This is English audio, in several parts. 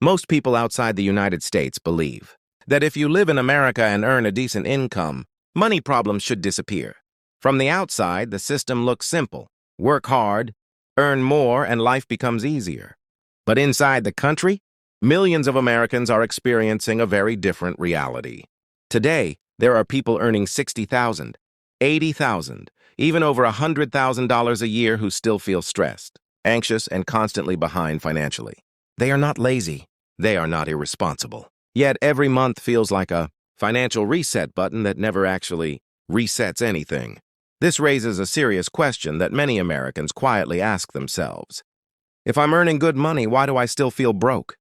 Most people outside the United States believe that if you live in America and earn a decent income, money problems should disappear. From the outside, the system looks simple. Work hard, earn more, and life becomes easier. But inside the country, millions of Americans are experiencing a very different reality. Today, there are people earning $60,000, $80,000, even over $100,000 a year who still feel stressed, anxious, and constantly behind financially. They are not lazy. They are not irresponsible. Yet every month feels like a financial reset button that never actually resets anything. This raises a serious question that many Americans quietly ask themselves. If I'm earning good money, why do I still feel broke?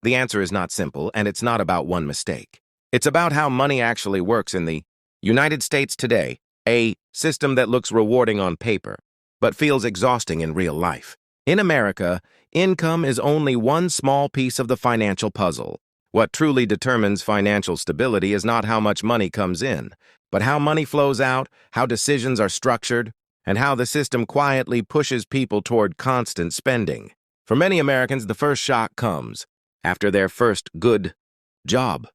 The answer is not simple, and it's not about one mistake. It's about how money actually works in the United States today, a system that looks rewarding on paper, but feels exhausting in real life. In America, income is only one small piece of the financial puzzle. What truly determines financial stability is not how much money comes in, but how money flows out, how decisions are structured, and how the system quietly pushes people toward constant spending. For many Americans, the first shock comes after their first good job.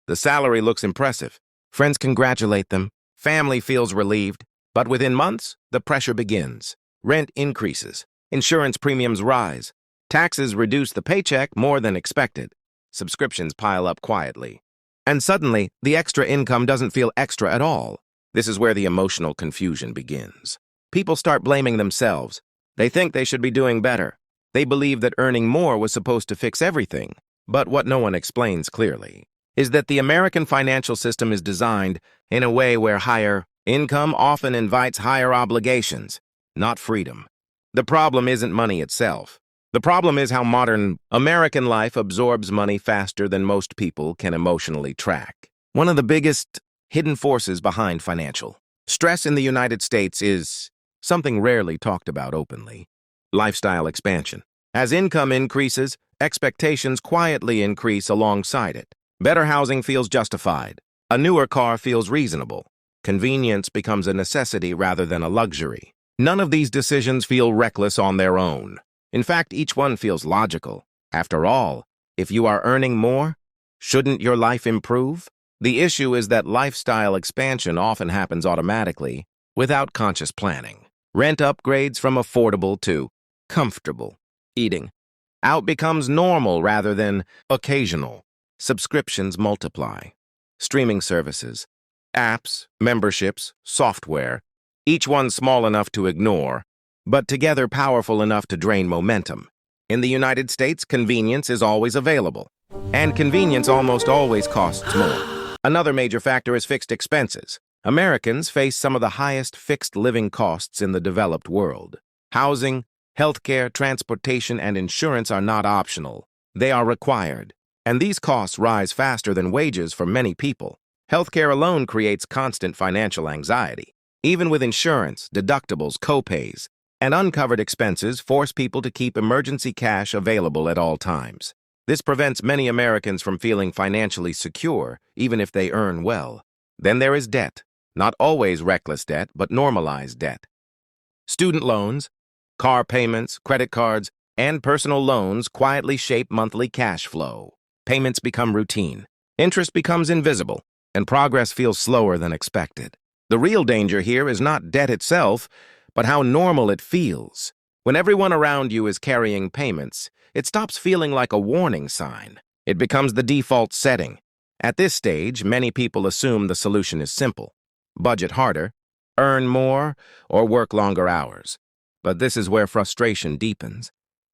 The salary looks impressive. Friends congratulate them. Family feels relieved. But within months, the pressure begins. Rent increases. Insurance premiums rise. Taxes reduce the paycheck more than expected. Subscriptions pile up quietly. And suddenly, the extra income doesn't feel extra at all. This is where the emotional confusion begins. People start blaming themselves. They think they should be doing better. They believe that earning more was supposed to fix everything. But what no one explains clearly is that the American financial system is designed in a way where higher income often invites higher obligations, not freedom. The problem isn't money itself. The problem is how modern American life absorbs money faster than most people can emotionally track. One of the biggest hidden forces behind financial stress in the United States is something rarely talked about openly: lifestyle expansion. As income increases, expectations quietly increase alongside it. Better housing feels justified. A newer car feels reasonable. Convenience becomes a necessity rather than a luxury. None of these decisions feel reckless on their own. In fact, each one feels logical. After all, if you are earning more, shouldn't your life improve? The issue is that lifestyle expansion often happens automatically, without conscious planning. Rent upgrades from affordable to comfortable. Eating out becomes normal rather than occasional. Subscriptions multiply. Streaming services, apps, memberships, software, each one small enough to ignore, but together powerful enough to drain momentum. In the United States, convenience is always available, and convenience almost always costs more. Another major factor is fixed expenses. Americans face some of the highest fixed living costs in the developed world. Housing, healthcare, transportation, and insurance are not optional. They are required, and these costs rise faster than wages for many people. Healthcare alone creates constant financial anxiety. Even with insurance, deductibles, copays, and uncovered expenses force people to keep emergency cash available at all times. This prevents many Americans from feeling financially secure, even if they earn well. Then there is debt. Not always reckless debt, but normalized debt. Student loans, car payments, credit cards, and personal loans quietly shape monthly cash flow. Payments become routine. Interest becomes invisible, and progress feels slower than expected. The real danger here is not debt itself, but how normal it feels. When everyone around you is carrying payments, it stops feeling like a warning sign. It becomes the default setting. At this stage, many people assume the solution is simple: budget harder, earn more, or work longer hours. But this is where frustration deepens,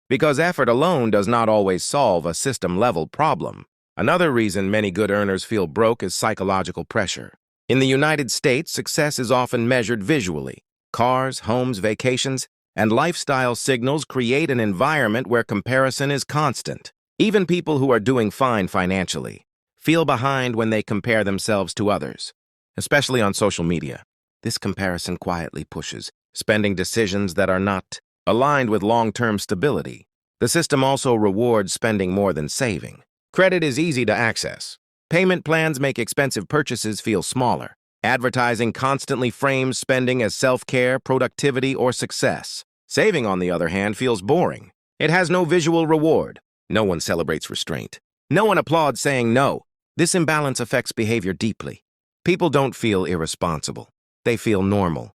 because effort alone does not always solve a system-level problem. Another reason many good earners feel broke is psychological pressure. In the United States, success is often measured visually. Cars, homes, vacations, and lifestyle signals create an environment where comparison is constant. Even people who are doing fine financially feel behind when they compare themselves to others, especially on social media. This comparison quietly pushes spending decisions that are not aligned with long-term stability. The system also rewards spending more than saving. Credit is easy to access. Payment plans make expensive purchases feel smaller. Advertising constantly frames spending as self-care, productivity, or success. Saving, on the other hand, feels boring. It has no visual reward. No one celebrates restraint. No one applauds saying no. This imbalance affects behavior deeply. People don't feel irresponsible. They feel normal.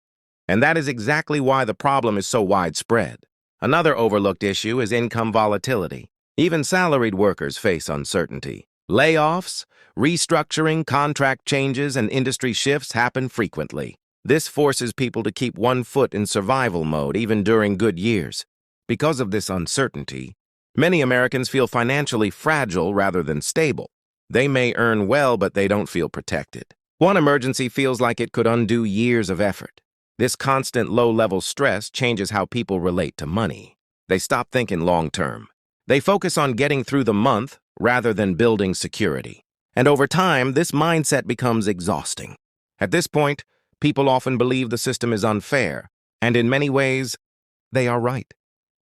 And that is exactly why the problem is so widespread. Another overlooked issue is income volatility. Even salaried workers face uncertainty. Layoffs, restructuring, contract changes, and industry shifts happen frequently. This forces people to keep one foot in survival mode even during good years. Because of this uncertainty, many Americans feel financially fragile rather than stable. They may earn well, but they don't feel protected. One emergency feels like it could undo years of effort. This constant low-level stress changes how people relate to money. They stop thinking long-term. They focus on getting through the month rather than building security. And over time, this mindset becomes exhausting. At this point, people often believe the system is unfair, and in many ways, they are right.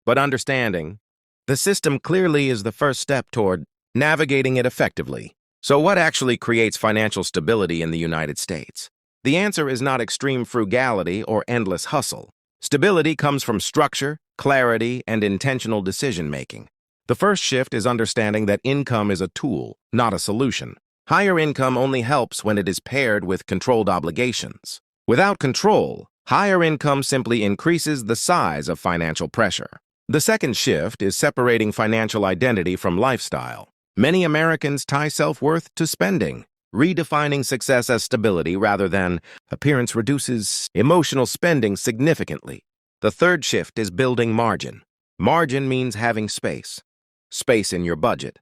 But understanding, the system clearly is the first step toward navigating it effectively. So what actually creates financial stability in the United States? The answer is not extreme frugality or endless hustle. Stability comes from structure, clarity, and intentional decision-making. The first shift is understanding that income is a tool, not a solution. Higher income only helps when it is paired with controlled obligations. Without control, higher income simply increases the size of financial pressure. The second shift is separating financial identity from lifestyle. Many Americans tie self-worth to spending. Redefining success as stability rather than appearance reduces emotional spending significantly. The third shift is building margin. Margin means having space. Space in your budget.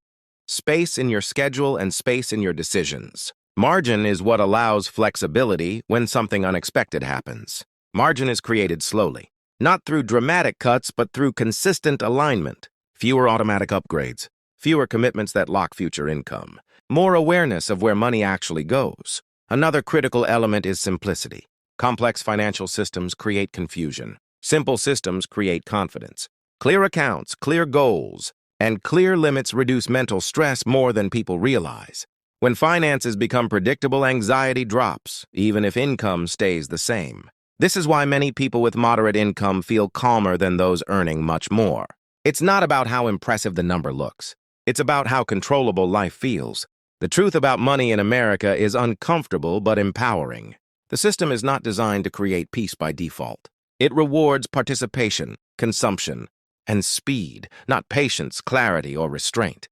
Space in your schedule and space in your decisions. Margin is what allows flexibility when something unexpected happens. Margin is created slowly, not through dramatic cuts, but through consistent alignment. Fewer automatic upgrades. Fewer commitments that lock future income. More awareness of where money actually goes. Another critical element is simplicity. Complex financial systems create confusion. Simple systems create confidence. Clear accounts, clear goals, and clear limits reduce mental stress more than people realize. When finances become predictable, anxiety drops, even if income stays the same. This is why many people with moderate income feel calmer than those earning much more. It's not about how impressive the number looks. It's about how controllable life feels. The truth about money in America is uncomfortable but empowering. The system is not designed to create peace by default. It rewards participation, consumption, and speed, not patience, clarity, or restraint.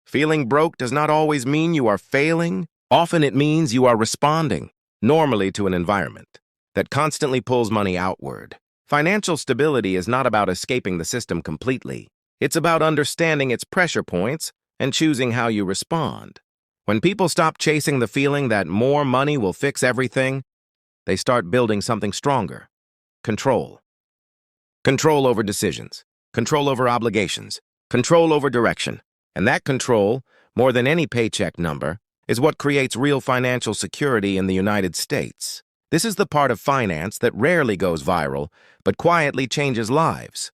Feeling broke does not always mean you are failing. Often it means you are responding, normally to an environment that constantly pulls money outward. Financial stability is not about escaping the system completely. It's about understanding its pressure points and choosing how you respond. When people stop chasing the feeling that more money will fix everything, they start building something stronger. Control. Control over decisions. Control over obligations. Control over direction. And that control, more than any paycheck number, is what creates real financial security in the United States. This is the part of finance that rarely goes viral, but quietly changes lives.